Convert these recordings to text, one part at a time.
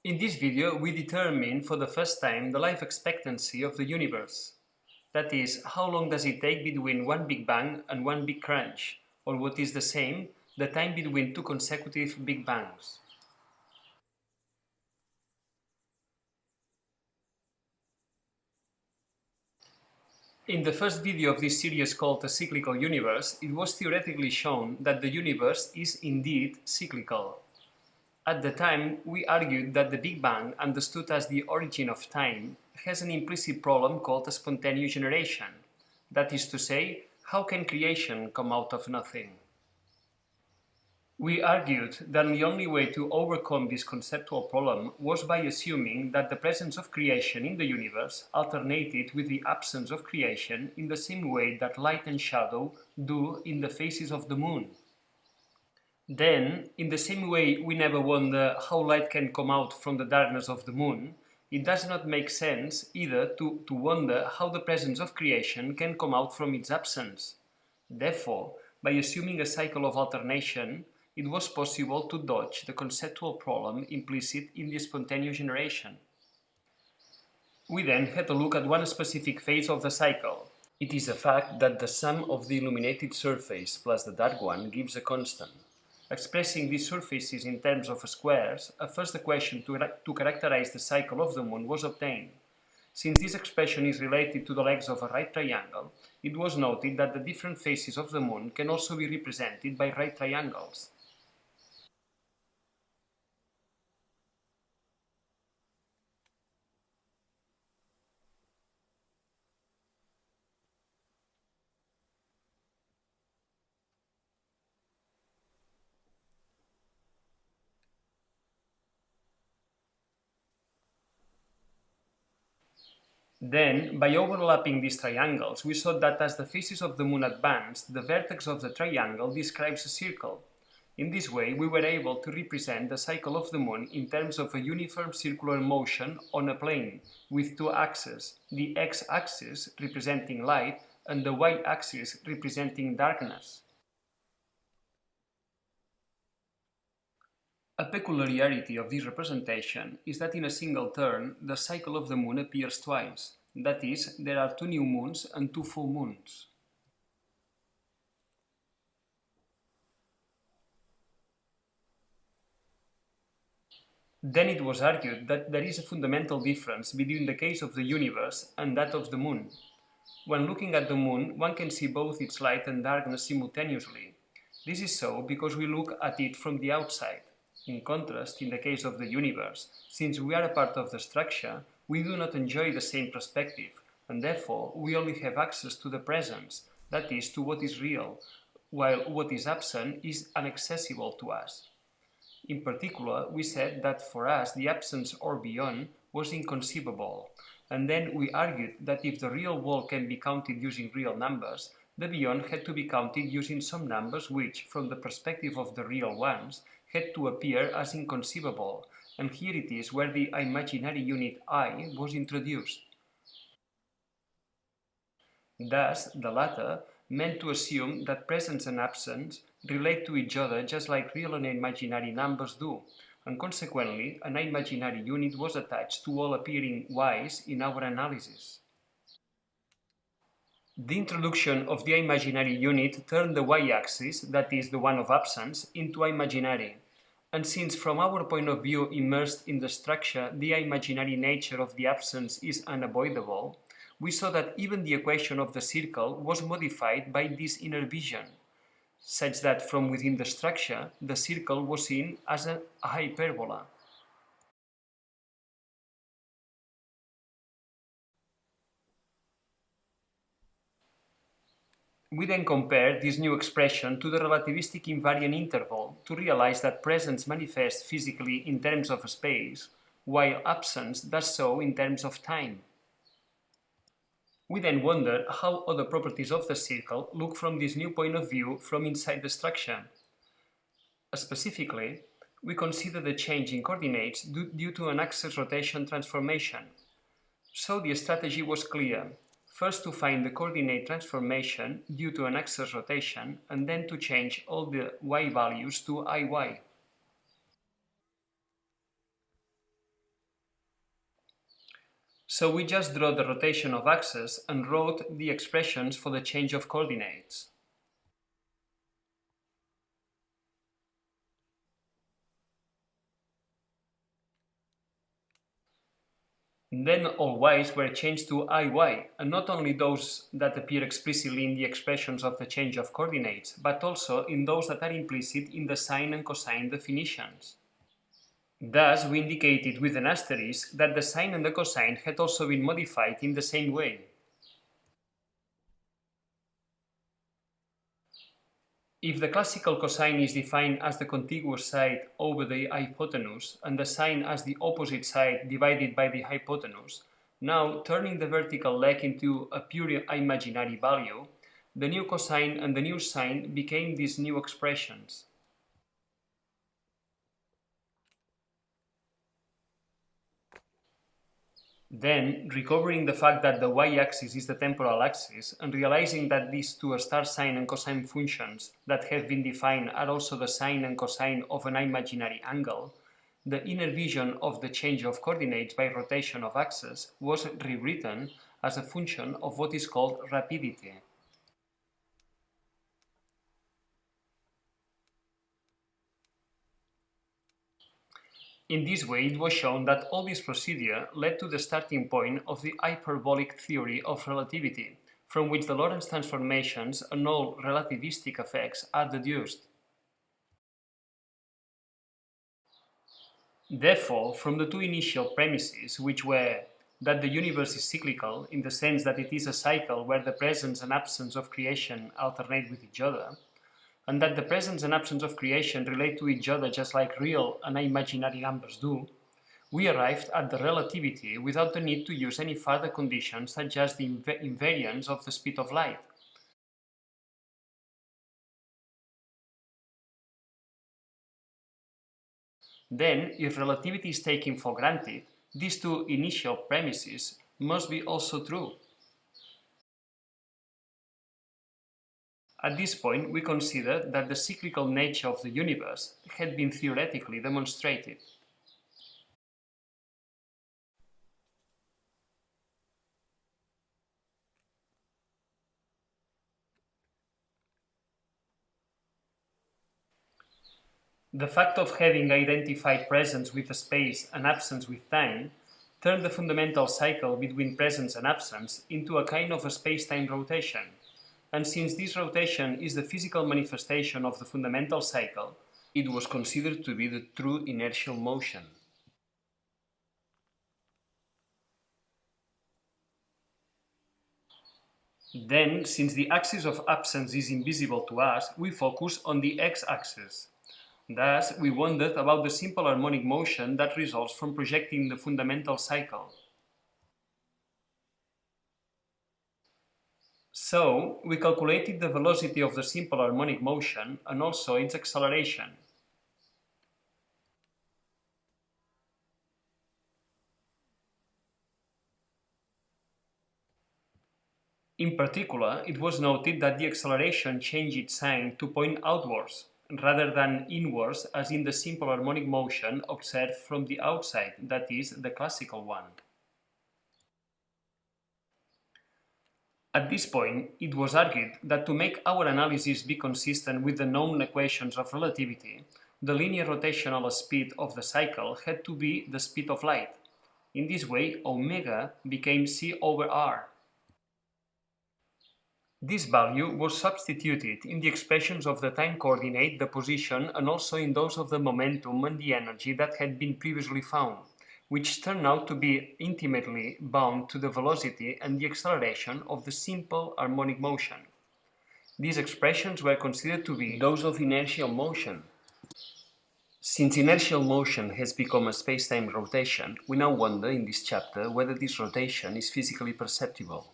In this video, we determine for the first time the life expectancy of the universe. That is, how long does it take between one Big Bang and one Big Crunch, or what is the same, the time between two consecutive Big Bangs. In the first video of this series called The Cyclical Universe, it was theoretically shown that the universe is indeed cyclical. At the time, we argued that the Big Bang, understood as the origin of time, has an implicit problem called a spontaneous generation. That is to say, how can creation come out of nothing? We argued that the only way to overcome this conceptual problem was by assuming that the presence of creation in the universe alternated with the absence of creation in the same way that light and shadow do in the phases of the moon. Then, in the same way we never wonder how light can come out from the darkness of the moon, it does not make sense either to wonder how the presence of creation can come out from its absence. Therefore, by assuming a cycle of alternation, it was possible to dodge the conceptual problem implicit in the spontaneous generation. We then had a look at one specific phase of the cycle. It is a fact that the sum of the illuminated surface plus the dark one gives a constant. Expressing these surfaces in terms of squares, a first equation to characterize the cycle of the moon was obtained. Since this expression is related to the legs of a right triangle, it was noted that the different faces of the moon can also be represented by right triangles. Then, by overlapping these triangles, we saw that as the faces of the moon advanced, the vertex of the triangle describes a circle. In this way, we were able to represent the cycle of the moon in terms of a uniform circular motion on a plane, with two axes, the x-axis representing light and the y-axis representing darkness. A peculiarity of this representation is that in a single turn, the cycle of the moon appears twice. That is, there are two new moons and two full moons. Then it was argued that there is a fundamental difference between the case of the universe and that of the moon. When looking at the moon, one can see both its light and darkness simultaneously. This is so because we look at it from the outside. In contrast, in the case of the universe, since we are a part of the structure, we do not enjoy the same perspective, and therefore we only have access to the presence, that is, to what is real, while what is absent is inaccessible to us. In particular, we said that for us the absence or beyond was inconceivable, and then we argued that if the real world can be counted using real numbers, the beyond had to be counted using some numbers which, from the perspective of the real ones, had to appear as inconceivable, and here it is where the imaginary unit I was introduced. Thus, the latter meant to assume that presence and absence relate to each other just like real and imaginary numbers do, and consequently, an imaginary unit was attached to all appearing y's in our analysis. The introduction of the imaginary unit turned the y-axis, that is the one of absence, into imaginary. And since from our point of view immersed in the structure the imaginary nature of the absence is unavoidable, we saw that even the equation of the circle was modified by this inner vision, such that from within the structure the circle was seen as a hyperbola. We then compare this new expression to the relativistic invariant interval to realize that presence manifests physically in terms of space, while absence does so in terms of time. We then wonder how other properties of the circle look from this new point of view from inside the structure. Specifically, we consider the change in coordinates due to an axis rotation transformation. So the strategy was clear. First to find the coordinate transformation due to an axis rotation, and then to change all the y values to IY. So we just draw the rotation of axes and wrote the expressions for the change of coordinates. Then all y's were changed to iy, and not only those that appear explicitly in the expressions of the change of coordinates, but also in those that are implicit in the sine and cosine definitions. Thus, we indicated with an asterisk that the sine and the cosine had also been modified in the same way. If the classical cosine is defined as the contiguous side over the hypotenuse and the sine as the opposite side divided by the hypotenuse, now turning the vertical leg into a pure imaginary value, the new cosine and the new sine became these new expressions. Then, recovering the fact that the y-axis is the temporal axis and realizing that these two star sine and cosine functions that have been defined are also the sine and cosine of an imaginary angle, the inner vision of the change of coordinates by rotation of axes was rewritten as a function of what is called rapidity. In this way, it was shown that all this procedure led to the starting point of the hyperbolic theory of relativity, from which the Lorentz transformations and all relativistic effects are deduced. Therefore, from the two initial premises, which were that the universe is cyclical in the sense that it is a cycle where the presence and absence of creation alternate with each other, and that the presence and absence of creation relate to each other just like real and imaginary numbers do, we arrived at the relativity without the need to use any further conditions such as the invariance of the speed of light. Then, if relativity is taken for granted, these two initial premises must be also true. At this point, we consider that the cyclical nature of the universe had been theoretically demonstrated. The fact of having identified presence with space and absence with time turned the fundamental cycle between presence and absence into a kind of a space-time rotation. And since this rotation is the physical manifestation of the fundamental cycle, it was considered to be the true inertial motion. Then, since the axis of absence is invisible to us, we focus on the x-axis. Thus, we wondered about the simple harmonic motion that results from projecting the fundamental cycle. So, we calculated the velocity of the simple harmonic motion and also its acceleration. In particular, it was noted that the acceleration changed its sign to point outwards, rather than inwards as in the simple harmonic motion observed from the outside, that is, the classical one. At this point, it was argued that to make our analysis be consistent with the known equations of relativity, the linear rotational speed of the cycle had to be the speed of light. In this way, omega became c over r. This value was substituted in the expressions of the time coordinate, the position, and also in those of the momentum and the energy that had been previously found, which turned out to be intimately bound to the velocity and the acceleration of the simple harmonic motion. These expressions were considered to be those of inertial motion. Since inertial motion has become a space-time rotation, we now wonder in this chapter whether this rotation is physically perceptible.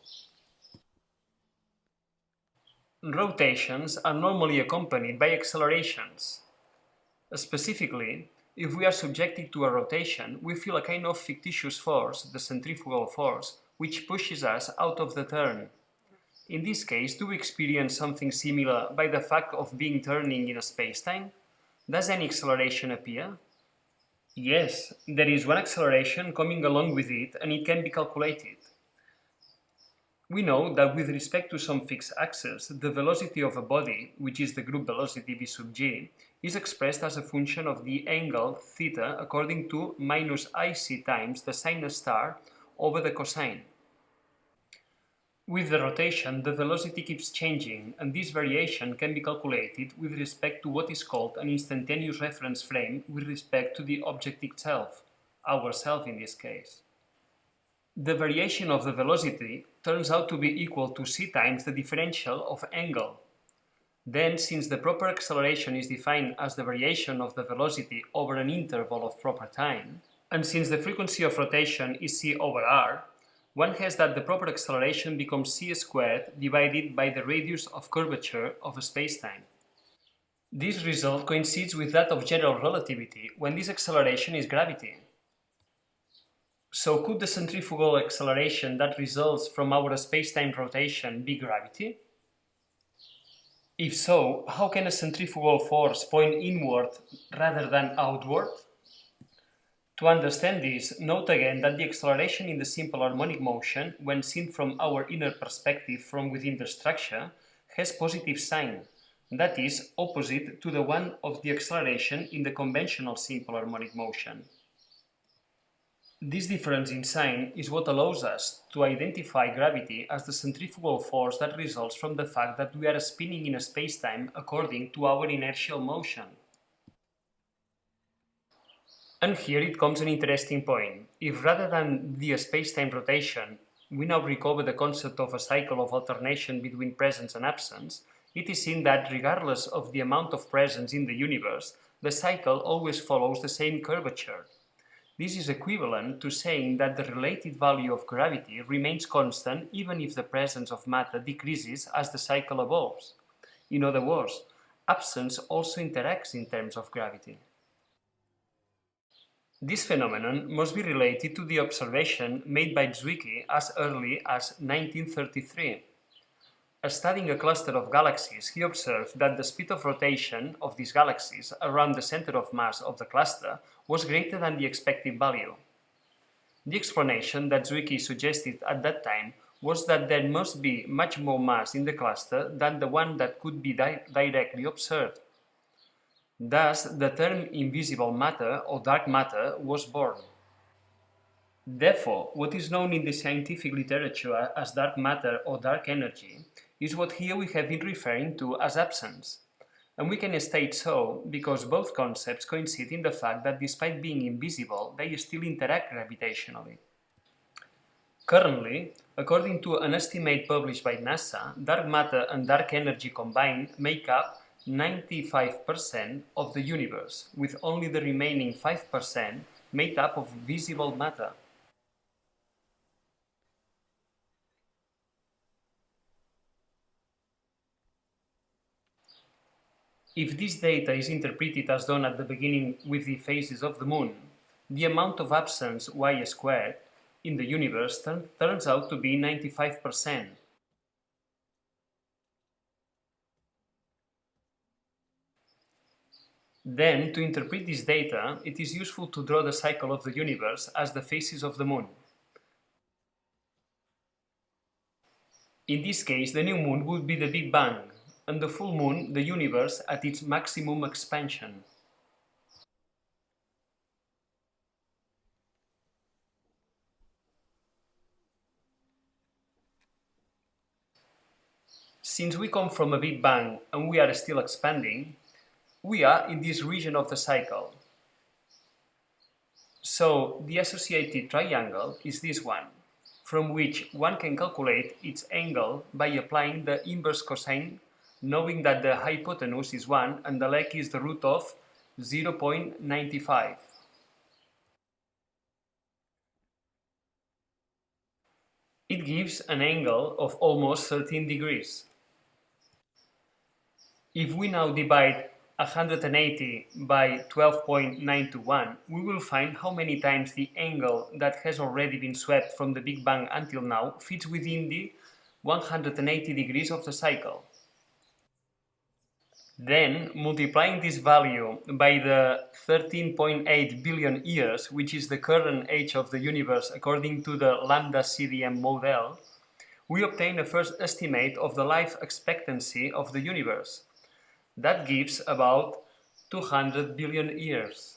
Rotations are normally accompanied by accelerations. Specifically, if we are subjected to a rotation, we feel a kind of fictitious force, the centrifugal force, which pushes us out of the turn. In this case, do we experience something similar by the fact of being turning in a spacetime? Does any acceleration appear? Yes, there is one acceleration coming along with it and it can be calculated. We know that with respect to some fixed axis, the velocity of a body, which is the group velocity v sub g, is expressed as a function of the angle theta according to minus ic times the sine star over the cosine. With the rotation, the velocity keeps changing, and this variation can be calculated with respect to what is called an instantaneous reference frame with respect to the object itself, ourself in this case. The variation of the velocity turns out to be equal to c times the differential of angle. Then, since the proper acceleration is defined as the variation of the velocity over an interval of proper time, and since the frequency of rotation is c over r, one has that the proper acceleration becomes c squared divided by the radius of curvature of a spacetime. This result coincides with that of general relativity when this acceleration is gravity. So could the centrifugal acceleration that results from our spacetime rotation be gravity? If so, how can a centrifugal force point inward rather than outward? To understand this, note again that the acceleration in the simple harmonic motion, when seen from our inner perspective from within the structure, has positive sign, that is, opposite to the one of the acceleration in the conventional simple harmonic motion. This difference in sign is what allows us to identify gravity as the centrifugal force that results from the fact that we are spinning in a spacetime according to our inertial motion. And here it comes an interesting point. If rather than the spacetime rotation, we now recover the concept of a cycle of alternation between presence and absence, it is seen that regardless of the amount of presence in the universe, the cycle always follows the same curvature. This is equivalent to saying that the related value of gravity remains constant even if the presence of matter decreases as the cycle evolves. In other words, absence also interacts in terms of gravity. This phenomenon must be related to the observation made by Zwicky as early as 1933. Studying a cluster of galaxies, he observed that the speed of rotation of these galaxies around the center of mass of the cluster was greater than the expected value. The explanation that Zwicky suggested at that time was that there must be much more mass in the cluster than the one that could be directly observed. Thus, the term invisible matter or dark matter was born. Therefore, what is known in the scientific literature as dark matter or dark energy is what here we have been referring to as absence. And we can state so because both concepts coincide in the fact that despite being invisible, they still interact gravitationally. Currently, according to an estimate published by NASA, dark matter and dark energy combined make up 95% of the universe, with only the remaining 5% made up of visible matter. If this data is interpreted as done at the beginning with the phases of the Moon, the amount of absence y squared in the universe turns out to be 95%. Then, to interpret this data, it is useful to draw the cycle of the universe as the phases of the Moon. In this case, the new Moon would be the Big Bang, and the full Moon the universe at its maximum expansion. Since we come from a Big Bang and we are still expanding, we are in this region of the cycle. So the associated triangle is this one, from which one can calculate its angle by applying the inverse cosine, knowing that the hypotenuse is 1 and the leg is the root of 0.95. It gives an angle of almost 13 degrees. If we now divide 180 by 12.921, we will find how many times the angle that has already been swept from the Big Bang until now fits within the 180 degrees of the cycle. Then, multiplying this value by the 13.8 billion years, which is the current age of the universe according to the lambda CDM model, we obtain a first estimate of the life expectancy of the universe. That gives about 200 billion years.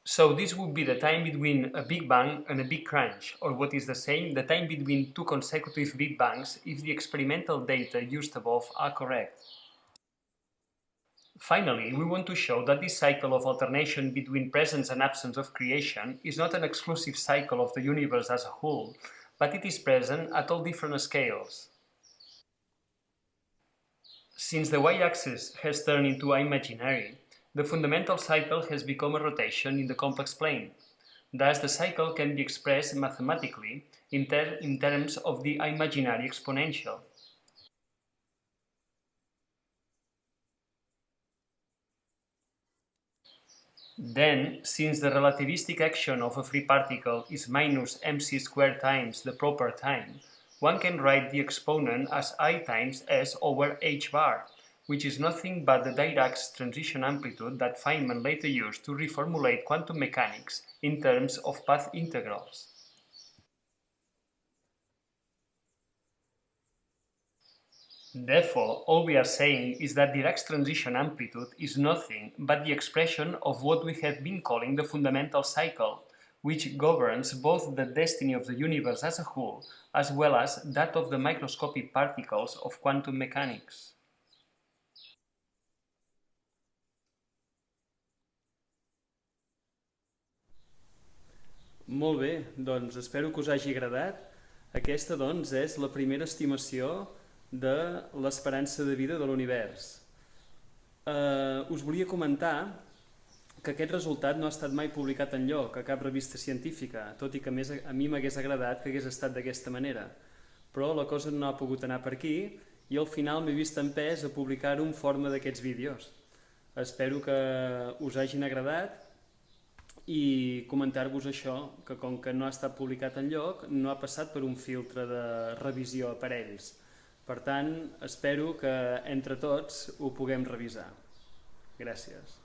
So this would be the time between a Big Bang and a Big Crunch, or what is the same, the time between two consecutive Big Bangs if the experimental data used above are correct. Finally, we want to show that this cycle of alternation between presence and absence of creation is not an exclusive cycle of the universe as a whole, but it is present at all different scales. Since the y-axis has turned into imaginary, the fundamental cycle has become a rotation in the complex plane. Thus, the cycle can be expressed mathematically in terms of the imaginary exponential. Then, since the relativistic action of a free particle is minus mc squared times the proper time, one can write the exponent as I times s over h bar, which is nothing but the Dirac's transition amplitude that Feynman later used to reformulate quantum mechanics in terms of path integrals. Therefore, all we are saying is that Dirac's transition amplitude is nothing but the expression of what we have been calling the fundamental cycle, which governs both the destiny of the universe as a whole, as well as that of the microscopic particles of quantum mechanics. Molt bé, doncs espero que us hagi agradat. Aquesta, doncs, és la primera estimació de l'esperança de vida de l'univers. Us volia comentar que aquest resultat no ha estat mai publicat enlloc, a cap revista científica, tot i que a mi m'hagués agradat que hagués estat d'aquesta manera. Però la cosa no ha pogut anar per aquí i al final m'he vist empès a publicar-ho en forma d'aquests vídeos. Espero que us hagin agradat i comentar-vos això, que com que no ha estat publicat enlloc, no ha passat per un filtre de revisió a parells. Per tant, espero que entre tots ho puguem revisar. Gràcies.